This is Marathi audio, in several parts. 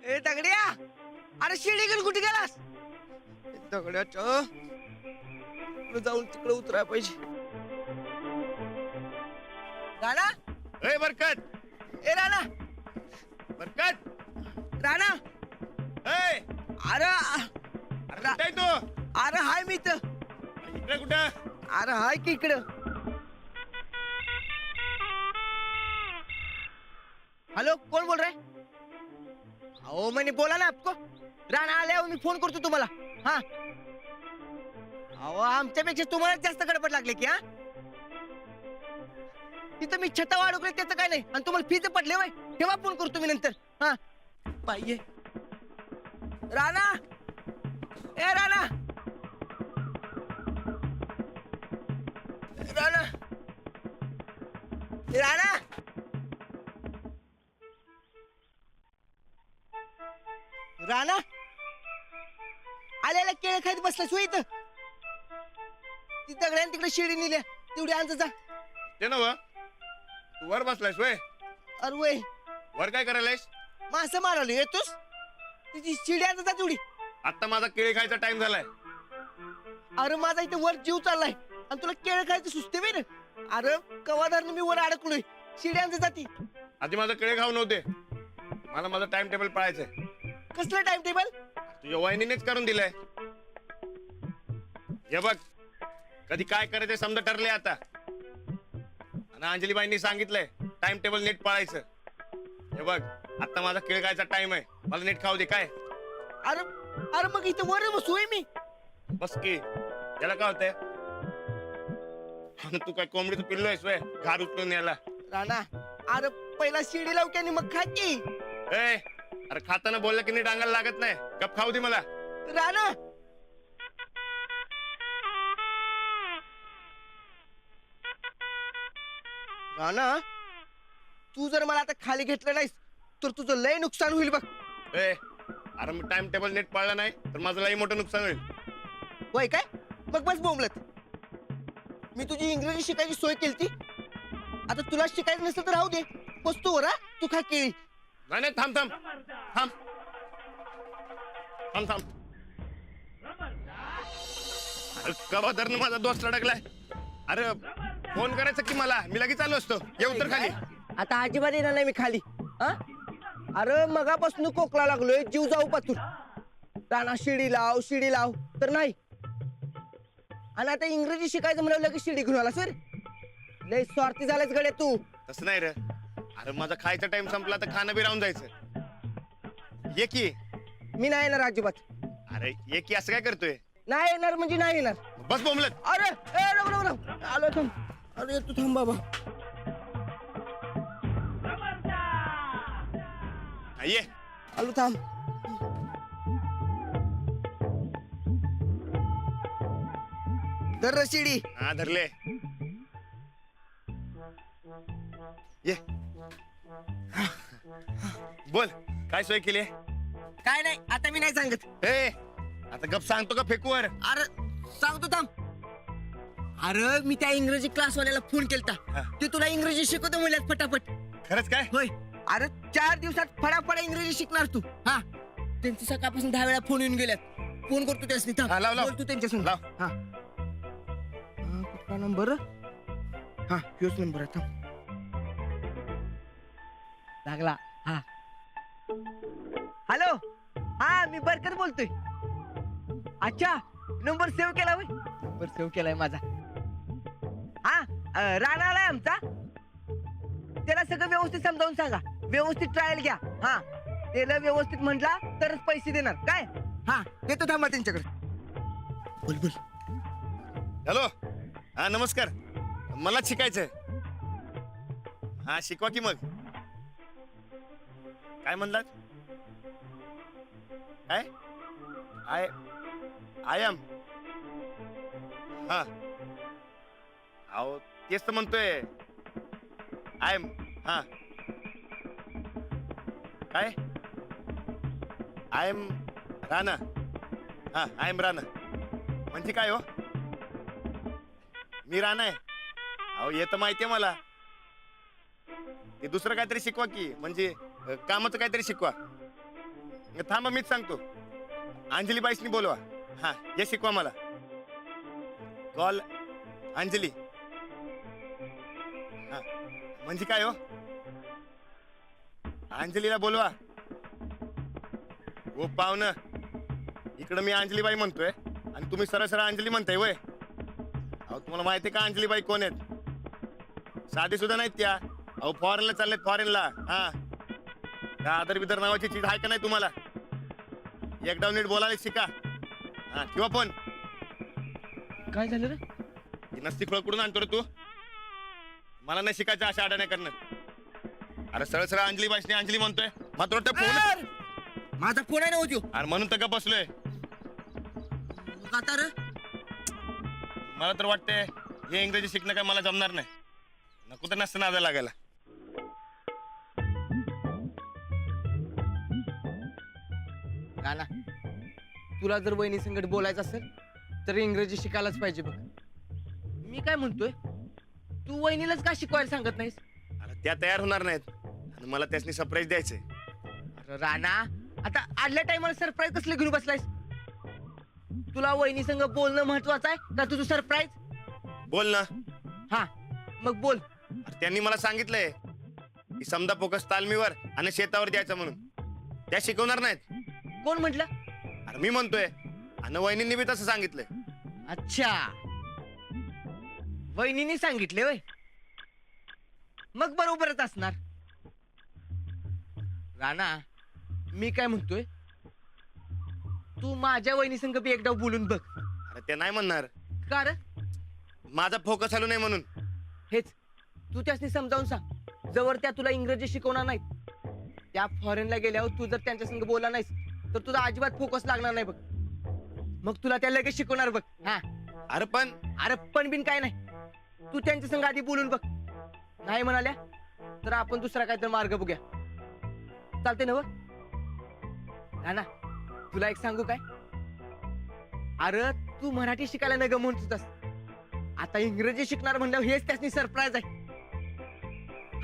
ए दगड्या, अरे शिडी घेऊन कुठे गेलास? दगड्याच्या जाऊन तिकडे उतराय पाहिजे. राणा, ए बरकत, ए राणा, बरकत, राणा, ए अरे अरे कुठे आहे तू? अरे हाय मी तर. इकडे कुठं? अरे हाय की इकडं. हेलो, कोण बोल रहा है? अहो मैंने बोला ना आपको. राणा आल्यावर मी फोन करतो तुम्हाला. हा, अहो आमच्यापेक्षा तुम्हाला जास्त गडबड लागले की. हा, तिथं मी छता वाढवले त्याचं काय नाही, आणि तुम्हाला फीज पडले वय तेव्हा फोन करतो मी नंतर. हा पाहिजे. राणा, ए राणा, राणा, राणा, राणा, आल्याला केळ खायत बसला सोय इथं. ती दगड्यान तिकडे शिडी नेल्या, तेवढी आणत जा. ते नव तू वर बसलायस वय? अरे वय, वर काय करायलायस? मासं मारवली येतोस. तिची शिडी आणत जा तेवढी. आता माझा केळी खायचा टाइम झालाय. अरे माझा इथे वर जीव चाललाय आणि तुला केळ खायचं सुचते बे ना. अरे कवादारनं मी वर अडकलोय. शिडी आणत जाती. आधी माझं केळी खाऊ नव्हते. मला माझं टाइम टेबल पाळायचंय. कसलं टाइम टेबल? तुझ्या वहिनीनेच करून दिलंय. हे बघ, कधी काय करायचं समजा ठरले आता. आणि अंजलीबाईंनी सांगितलंय टाइम टेबल नीट पाळायचं. हे बग, आता माझा केळ खायचा टाइम आहे. मला नीट खाऊ दे. काय? अरे अरे मग इथे वर बसू मी. बस की, त्याला काय होतंय? आणि तू काय कोंबडीचं पिल्लो आहेस वय घार उचलून यायला? राणा, अरे पहिला शिडी लावू की मग खा की. ए, अरे खाताना बोललं की नीट अंगाला लागत नाही. गप खाऊ दे मला. राणा, राणा, तू जर मला आता खाली घेतलं नाहीस तर तुझं लय नुकसान होईल बघ. ए, अरे मी टाइम टेबल नीट पाळलं नाही तर माझं लई मोठं नुकसान होईल. वय काय? मग बस बोंबलत. मी तुझी इंग्रजी शिकायची सोय केली. आता तुला शिकायचं नसेल तर राहू दे. बसतो वर. तू खा केळी. नाही नाही, थांब थांब थांब थांब थांब. अरे कबाधरनं माझा दोस्त अडकलाय. अरे फोन करायचं की मला, मी लगेच आलो असतो. ये उतर खाली. आता अजिबात येणार नाही मी खाली. हा, अरे मगापासून कोकला लागलोय. जीव जाऊ पातूर. राणा शिडी लाव, शिडी लाव तर नाही. आणि आता इंग्रजी शिकायचं म्हणलं लगेच शिडी घेऊन आला. सर लय स्वार्थी झालायस गड्या तू. तसं नाही रे. अरे माझा खायचा टाइम संपला तर खाणं बी राहून जायचं. ये की. मी नाही येणार अजिबात. अरे ये की, असं काय करतोय? नाही येणार म्हणजे नाही येणार. बस बोंबलत. अरे ए रघु आलो थांब. अरे तू थांब बाबा. ये. आलो थांब. धर रे शिडी. हा धरले. ये. बोल, काय सोय केली? काय नाही, आता मी नाही सांगत. ए, आता गप सांगतो का फेकूवर? अरे सांगतो थांब. अरे मी त्या इंग्रजी क्लासवाल्याला फोन केलता. हा. ते तुला इंग्रजी शिकवतो म्हणल्यात फटाफट. खरंच काय? होय. अरे 4 दिवसात फडाफडा इंग्रजी शिकणार तू. हा, त्यांचे सकाळपासून 10 वेळा फोन येऊन गेल्यात. फोन करतो त्यासनी. थांब. हा, लाव, लाव. बोल तू त्यांच्यासंग. लाव. हा, कुठला नंबर? हा, ह्योच नंबर आहे. थांब. लागला. हा, हॅलो. हा, मी बरकत बोलतोय. अच्छा, नंबर सेव्ह केला होय. नंबर सेव्ह केलाय माझा. हा, राणा आलाय आमचा. त्याला सगळं व्यवस्थित समजावून सांगा. व्यवस्थित ट्रायल घ्या. हा, त्याला व्यवस्थित म्हटला तरच पैसे देणार. काय? हा, देतो थांबा त्यांच्याकडे. बोल बोल. हॅलो. हा नमस्कार. मला शिकायचंय. हा शिकवा की मग. काय म्हणलात? काय? I am. हा, अहो तेच तर म्हणतोय. I am. हा, काय? I am Rana. हा, आय एम राणा म्हणजे काय हो? मी राणा आहे. अहो हे तर माहितीये मला. ते दुसरं काहीतरी शिकवा की, म्हणजे कामाचं काहीतरी शिकवा. थांबा मीच सांगतो. अंजली बाईसनी बोलवा. हा हे शिकवा मला. कॉल अंजली. हा म्हणजे काय हो? अंजलीला बोलवा. हो पाहुणं, इकडं मी अंजलीबाई म्हणतोय आणि तुम्ही सरळ सरळ अंजली म्हणताय वय. अहो तुम्हाला माहिती आहे का अंजलीबाई कोण आहेत? साधी सुद्धा नाहीत त्या. अहो फॉरेनला चाललेत, फॉरेनला. हा त्या आदर बिदर नावाची चीज आहे का नाही तुम्हाला? एकदा नीट बोलायला शिका. हा किंवा पण काय झालं रे? ती नसती फळ कुठून आणतो रे तू? मला नाही शिकायचं अशा आड्या नाही करणं. अरे सरळ सरळ अंजली बाईसनी अंजली म्हणतोय. मात्र वाटतं फोन. माझा फोन आहे ना होतो. अरे म्हणून तर गप्प बसलोय. आता रे मला तर वाटतंय हे इंग्रजी शिकणं काय मला जमणार नाही. नको तर नसतं नादा लागायला. नाना, तुला जर वहिनी संगत बोलायचं असेल तर इंग्रजी शिकायलाच पाहिजे बघ. मी काय म्हणतोय, तू वहिनीलाच का शिकवायला सांगत नाहीस? अरे त्या तयार होणार नाहीत आणि मला त्यासनी सरप्राईज द्यायचंय. अरे राणा, आता आदल्या टायमाला सरप्राईज कसले घेऊन बसलायस? तुला वहिनी संग बोलणं महत्वाचं आहे का तुझं सरप्राईज? बोल ना. हा मग बोल. अरे त्यांनी मला सांगितलंय की समजा फोकस तालमीवर आणि शेतावर द्यायचं म्हणून. त्या शिकवणार नाहीत. कोण म्हटलं? अरे मी म्हणतोय आणि वहिनींनी बी तसं सांगितलंय. अच्छा, वहिनीने सांगितले वय, मग बरोबरच असणार. राणा, मी काय म्हणतोय, तू माझ्या वहिनी संग बी एकदा बोलून बघ. अरे ते नाही म्हणणार. का रे? माझा फोकस हलू नाही म्हणून. हेच तू त्यासनी समजावून सांग. जवळ त्या तुला इंग्रजी शिकवणार नाहीत, त्या फॉरेनला गेल्यावर तू जर त्यांच्या संग बोलला नाहीस तर तुझा अजिबात फोकस लागणार नाही बघ. मग तुला त्या लगेच शिकवणार बघ. हा अरे पण बिन काय नाही. तू त्यांच्या संग आधी बोलून बघ. नाही म्हणाल्या तर आपण दुसरा काहीतरी मार्ग बघूया. चालते ना? ना तुला एक सांगू काय? अरे तू मराठी शिकायला न म्हणत होतास, आता इंग्रजी शिकणार म्हणल्यावर हेच त्यासनी सरप्राईज आहे.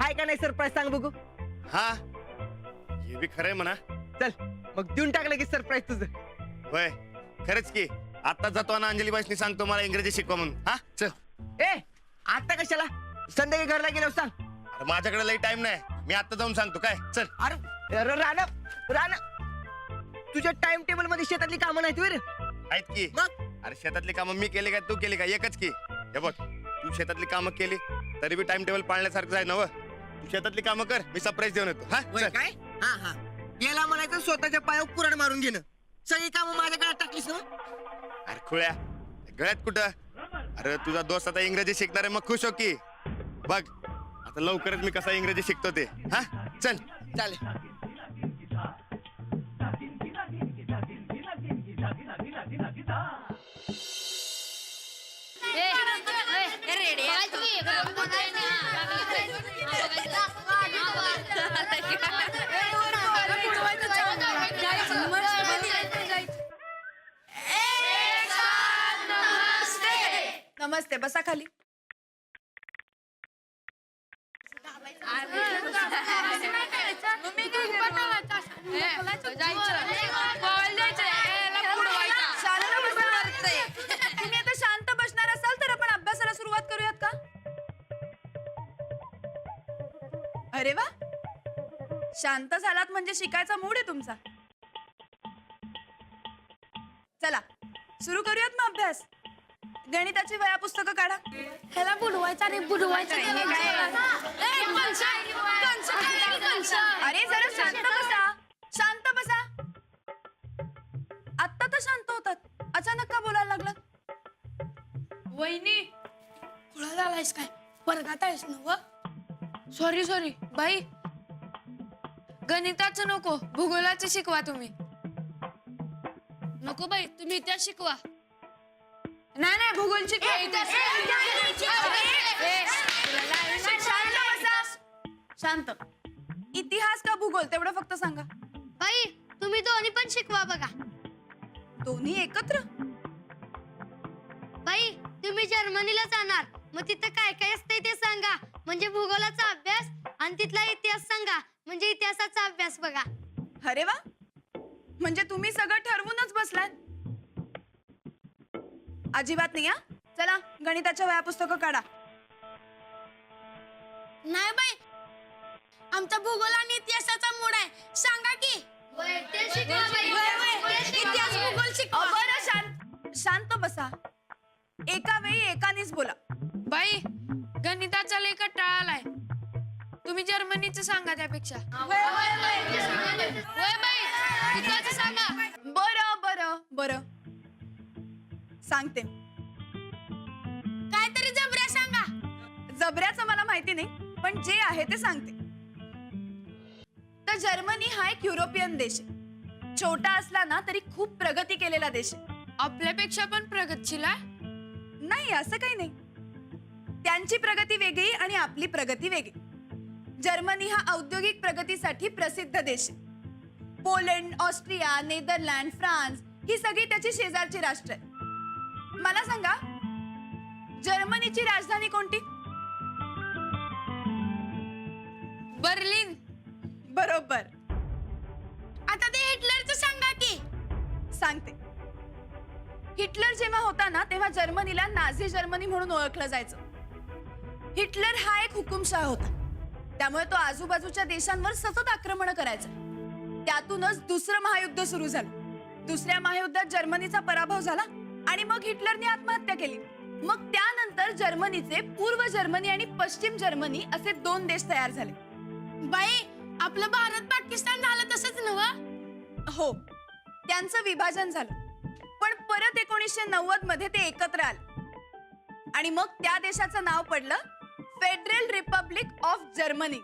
हाय का नाही सरप्राईज? सांग बघू. हा हे बी खरंय म्हणा. चल मग देऊन टाकलं की सरप्राईज तुझं. होय खरंच की. आता जातो ना अंजली बाईसनी सांगतो मला इंग्रजी शिकवा म्हणून. हा चल. ए आता कशाला? संध्याकाळी घरला गेल्यावर सांग. अरे माझ्याकडे लई टाइम नाही. मी आता जाऊन सांगतो काय. चल. अरे राणा, तुझ्या टाइम टेबल मध्ये शेतातली कामं नाहीत रे? आहेत की. मग अरे शेतातली कामं मी केली काय तू केली काय? एकच की. हे बघ, तू शेतातली कामं केली तरी बी टाइम टेबल पाळण्यासारखं आहे ना. व तू शेतातली कामं कर, मी सरप्राईज देऊन येतो. हा चल. काय? हा याला म्हणायचं स्वतःच्या पायावर कुऱ्हाड मारून घेणं. सगळी कामं माझ्या गळ्यात टाकलीस ना? अरे खुळ्या, गळ्यात कुठं? अरे तुझा दोस्त आता इंग्रजी शिकणार आहे, मग खुश हो की. बघ आता लवकरच मी कसा इंग्रजी शिकतो ते. हा चल. चालेल. नमस्ते, बसा खाली. तुम्ही आता शांत बसणार असाल तर आपण अभ्यासाला सुरुवात करूयात का? अरे वा, शांत झालात म्हणजे शिकायचा मूड आहे तुमचा. चला सुरू करूयात मग अभ्यास. गणिताची वया पुस्तकं काढा. ह्याला बुडवायचा नाही, बुडवायचा अरे जरा शांत बसा, शांत बसा. आत्ता तर शांत होतात, अचानक का बोलायला लागलात? वहिनी खुळा झालायस काय? वर्गात आहेस ना व? सॉरी बाई, गणिताचं नको, भूगोलाचं शिकवा तुम्ही. नको बाई, तुम्ही इतिहास शिकवा. नाही भूगोल शिकवा. शांत. इतिहास का भूगोल तेवढं फक्त सांगा. बाई तुम्ही दोन्ही पण शिकवा बघा. दोन्ही एकत्र? बाई तुम्ही जर्मनीला जाणार, मग तिथं काय काय असतंय ते सांगा, म्हणजे भूगोलाचा अभ्यास, आणि तिथला इतिहास सांगा, म्हणजे इतिहासाचा अभ्यास बघा. अरे वा, म्हणजे तुम्ही सगळं ठरवूनच बसलात? अजिबात नाही हा. चला गणिताच्या वह्या पुस्तकं काढा. नाही बाई, आमचा भूगोल आणि इतिहासाचा मूड आहे. सांगा की इतिहास भूगोल शिकवा. बरं शांत बसा. एका वेळी एकानेच बोला. बाई, गणिताचा लय कंटाळा आलाय. तुम्ही जर्मनीचं सांगा त्यापेक्षा. होय बाई, इतिहास सांगा. बरं सांगते. काहीतरी जबऱ्या सांगा. जबऱ्याचं मला माहिती नाही, पण जे आहे ते सांगते. तर जर्मनी हा एक युरोपियन देश आहे. छोटा असला ना तरी खूप प्रगती केलेला देश आहे. आपल्यापेक्षा पण प्रगतशील आहे. नाही असं काही नाही. त्यांची प्रगती वेगळी आणि आपली प्रगती वेगळी. जर्मनी हा औद्योगिक प्रगतीसाठी प्रसिद्ध देश आहे. पोलंड, ऑस्ट्रिया, नेदरलँड, फ्रान्स ही सगळी त्याची शेजारची राष्ट्र आहेत. मला सांगा, जर्मनीची राजधानी कोणती? बर्लिन. बरोबर. आता ते हिटलरचं सांगा की. सांगते. हिटलर जेव्हा होता ना तेव्हा जर्मनीला नाझी जर्मनी म्हणून ओळखलं जायचं. हिटलर हा एक हुकुमशाह होता. त्यामुळे तो आजूबाजूच्या देशांवर सतत आक्रमण करायचा. त्यातूनच दुसरं महायुद्ध सुरू झालं. दुसऱ्या महायुद्धात जर्मनीचा पराभव झाला आणि मग हिटलरने आत्महत्या केली. मग त्यानंतर जर्मनीचे पूर्व जर्मनी आणि पश्चिम जर्मनी असे 2 देश तयार झाले. बाई, आपलं भारत पाकिस्तान झालं तसंच नव्ह? हो, त्यांचं विभाजन झालं. पण परत 1990 मध्ये ते एकत्र आले आणि मग त्या देशाचं नाव पडलं फेडरल रिपब्लिक ऑफ जर्मनी.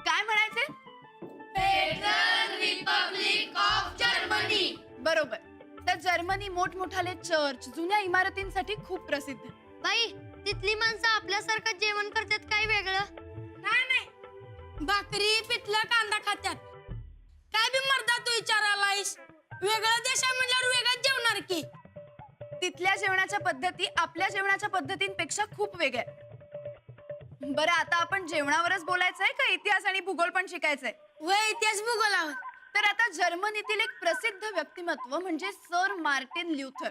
काय म्हणायचे? Federal Republic of Germany. बरोबर. तर जर्मनी मोठमोठाले चर्च, जुन्या इमारतींसाठी खूप प्रसिद्ध आहे. बाई, तिथली माणसं आपल्यासारखं जेवण करतात काय वेगळं? नाही, भाकरी पिठलं कांदा खात्यात. काय बी मर्दा तू विचारायलायस? वेगळं देश आहे म्हणल्यावर वेगळंच जेवणार की. तिथल्या जेवणाच्या पद्धती आपल्या जेवणाच्या पद्धतींपेक्षा खूप वेगळ्या आहेत. बरं, आता आपण जेवणावरच बोलायचंय का इतिहास आणि भूगोल पण शिकायचंय? वय इतिहास भूगोलावर. तर आता जर्मनीतील एक प्रसिद्ध व्यक्तिमत्व म्हणजे sir Martin Luther.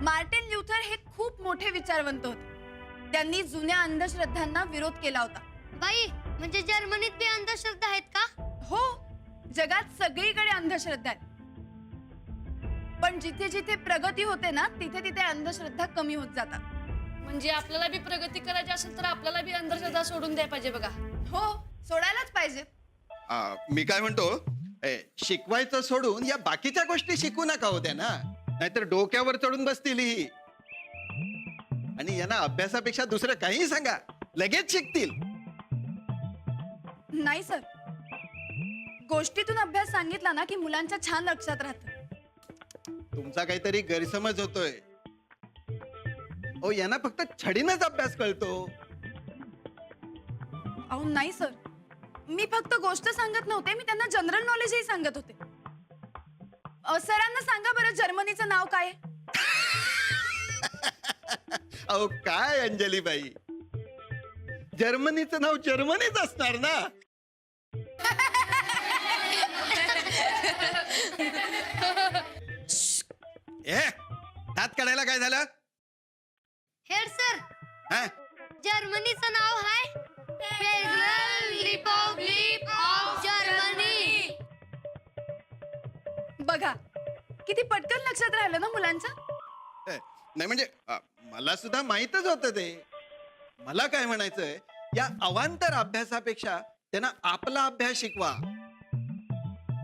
Martin Luther हे खूप मोठे विचारवंत होते. त्यांनी जुन्या अंधश्रद्धांना विरोध केला होता. बाई, म्हणजे जर्मनीत बी अंधश्रद्धा आहेत का? हो, जगात सगळीकडे अंधश्रद्धा आहेत. पण जिथे जिथे प्रगती होते ना तिथे तिथे अंधश्रद्धा कमी होत जातात. म्हणजे आपल्याला बी प्रगती करायची असेल तर आपल्याला बी अंधश्रद्धा सोडून द्यायला पाहिजे बघा. हो, सोडायलाच पाहिजे. मी काय म्हणतो, शिकवायचं सोडून या बाकीच्या गोष्टी शिकू नका होत्या ना, नाहीतर डोक्यावर चढून बसतील ही. आणि यांना अभ्यासापेक्षा दुसरं काही सांगा, लगेच शिकतील. नाही सर, गोष्टीतून अभ्यास सांगितला ना की मुलांच्या छान लक्षात राहतं. तुमचा काहीतरी गैरसमज होतोय. ओ, यांना फक्त छडीनच अभ्यास कळतो. अहो नाही सर, मी फक्त गोष्ट सांगत नव्हते, मी त्यांना जनरल नॉलेजही सांगत होते. सरांना सांगा बरं, जर्मनीचं नाव काय? अहो काय अंजलीबाई, जर्मनीचं नाव जर्मनीच असणार ना. दात काढायला काय झालं? हेड सर, हा? जर्मनीचं नाव आहे फेडरल रिपब्लिक ऑफ जर्मनी. बघा किती पटकन लक्षात राहिलं ना मुलांच्या. नाही म्हणजे मला सुद्धा माहीतच होतं ते. मला काय म्हणायचंय, या अवांतर अभ्यासापेक्षा त्यांना आपला अभ्यास शिकवा.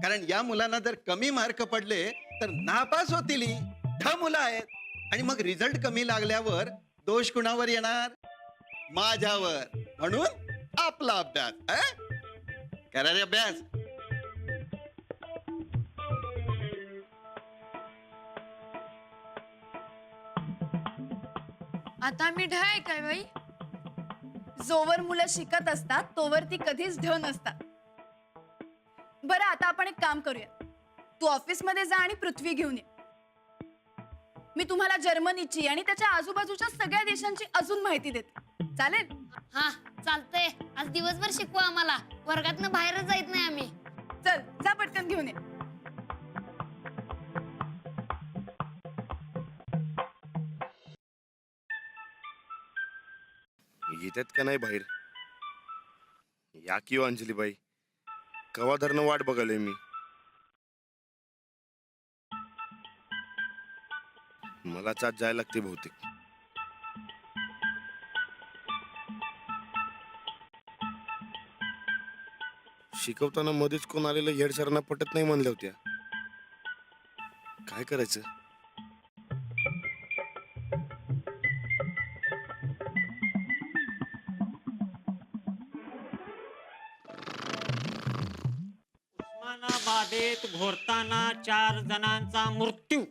कारण या मुलांना जर कमी मार्क पडले तर नापास होतील. मुलं आहेत आणि मग रिझल्ट कमी लागल्यावर दोष कुणावर येणार? माझ्यावर. म्हणून आपला अभ्यास. करा रे अभ्यास. आता मी ढाय काय बाई? जोवर मुलं शिकत असतात तोवर ती कधीच ढ नसतात. बरं, आता आपण एक काम करूया. तू ऑफिस मध्ये जा आणि पृथ्वी घेऊन ये. मी तुम्हाला जर्मनीची आणि त्याच्या आजूबाजूच्या सगळ्या देशांची अजून माहिती देते. चालेल? हा, चालतंय. आज दिवसभर शिकवा आम्हाला. वर्गातनं बाहेरच जायत नाही आम्ही. चल, जा पटकन घेऊन घेऊन ये. येतात का नाही बाहेर? या की हो अंजलीबाई, कवा धरणं वाट बघालोय मी. मलाच आज जायला लागते बहुतेक. शिकवताना मध्येच कोण आलेलं हेड सरांना पटत नाही म्हणल्या होत्या. काय करायचं? उस्मानाबादेत घोरताना 4 जणांचा मृत्यू.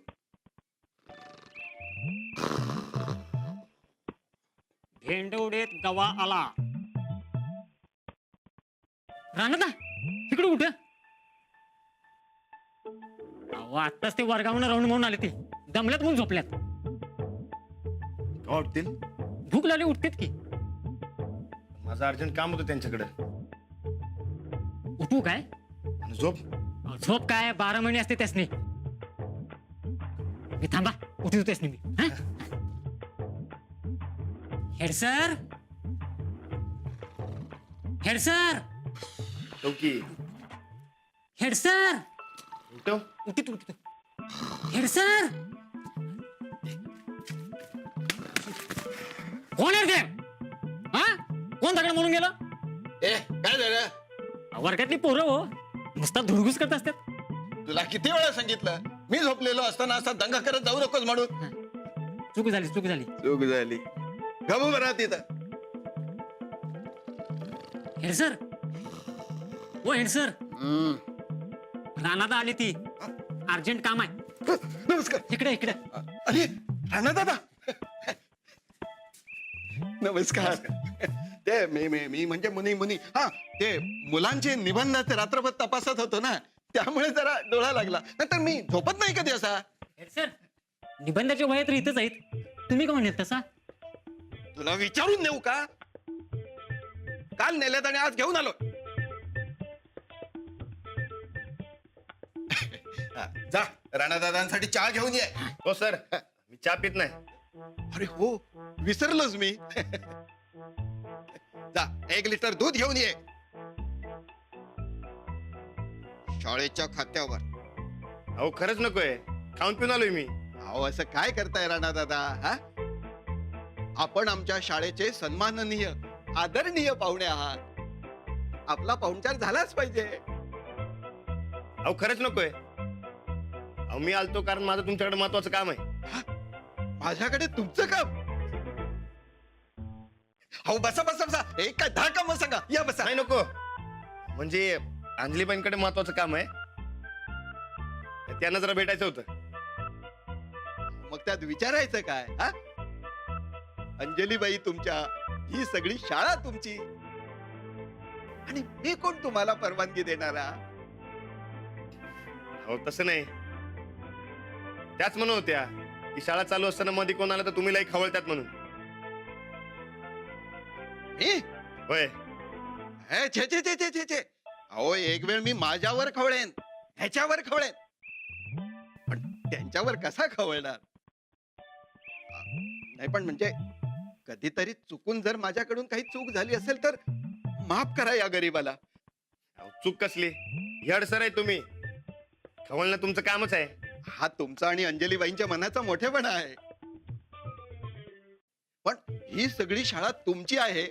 भेंडवडेत गवा आला. राणा इकडे उठ. अहो आत्ताच ते वर्गावून राऊंड म्हणून आले. ते दमल्यात म्हणून झोपल्यात. का वाटतील? भूक लागली उठतेत की. माझं अर्जंट काम होतं त्यांच्याकडे. उठू काय? आणि झोप. झोप काय 12 महिने असते त्यासनी. मी थांबा उठू त्यासनी मी. हेड सर, हेड सर, चौकी हेड सर, उठव. उठित उठित. हेड सर, कोण आहे ते? हा कोण दगड म्हणून गेलं? ए काय झालं? वर्गातली पोरं हो नुसता धुडगुस करत असतात. तुला किती वेळा सांगितलं मी झोपलेलो असताना असा दंगा करत जाऊ नकोस म्हणून. चूक झाली चूक झाली. चूक झाली. गमू बरा तिथं. हेड सर, ओ हेड सर, रानात आली ती. अर्जंट काम आहे. नमस्कार. इकडे इकडे. अरे राणा दादा नमस्कार. ते मी म्हणजे मुनी हा ते मुलांचे निबंधाचे रात्रभर तपासत होतो ना, त्यामुळे जरा डोळा लागला. नंतर मी झोपत नाही कधी असा. हेड सर, निबंधाच्या वया तर इथंच आहेत. तुम्ही का म्हणेल तसा? तुला विचारून नेऊ का? काल नेल्यात आणि आज घेऊन आलो. जा राणादादांसाठी चहा घेऊन ये. हो सर, मी चहा पित नाही. अरे हो विसरलोच मी. जा 1 लिटर दूध घेऊन ये. शाळेच्या खात्यावर. अहो खरंच नकोय, खाऊन पिऊन आलोय मी. अहो असं काय करताय राणादादा? हा आपण आमच्या शाळेचे सन्माननीय आदरणीय पाहुणे आहात. आपला पाहुणचार झालाच पाहिजे. अहो खरंच नकोय. अहो मी आलतो कारण माझं तुमच्याकडे महत्वाचं काम आहे. माझ्याकडे तुमचं काम? हो बसा बसा बसा. एक काय 10 काम सांगा. या बसा. नाही नको, म्हणजे अंजलीबाईंकडे महत्वाचं काम आहे, त्यांना जरा भेटायचं होतं. मग त्यात विचारायचं काय? हा अंजलीबाई तुमच्या, ही सगळी शाळा तुमची, आणि मी कोण तुम्हाला परवानगी देणारा? हो तसं नाही, त्याच म्हणत होत्या की शाळा चालू असताना मध्ये कोण आलं तर तुम्ही लई खवळतात म्हणून. मी होय. हे छे छे छे छे छे छे. अहो एक वेळ मी माझ्यावर खवळेन, ह्याच्यावर खवळेन, पण त्यांच्यावर कसा खवळणार? नाही पण म्हणजे कधीतरी चुकून जर माझ्याकडून काही चूक झाली असेल तर माफ करा या गरीबाला. अहो, चूक कसली? हेड सर आहे तुम्ही, खवळणं तुमचं कामच आहे. हा तुमचा आणि अंजलीबाईंच्या मनाचा मोठेपणा आहे, पण ही सगळी शाळा तुमची आहे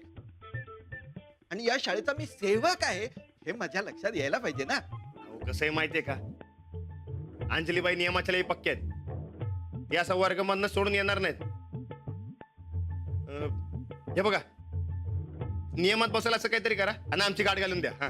आणि या शाळेचा मी सेवक आहे हे माझ्या लक्षात यायला पाहिजे ना. अहो कसं आहे माहितीये का, अंजलीबाई नियमाच्या लई पक्के आहेत. हे असं वर्गमधनं सोडून येणार नाहीत. हे बघा, नियमात बसायला असं काहीतरी करा आणि आमची गाठ घालून द्या. हा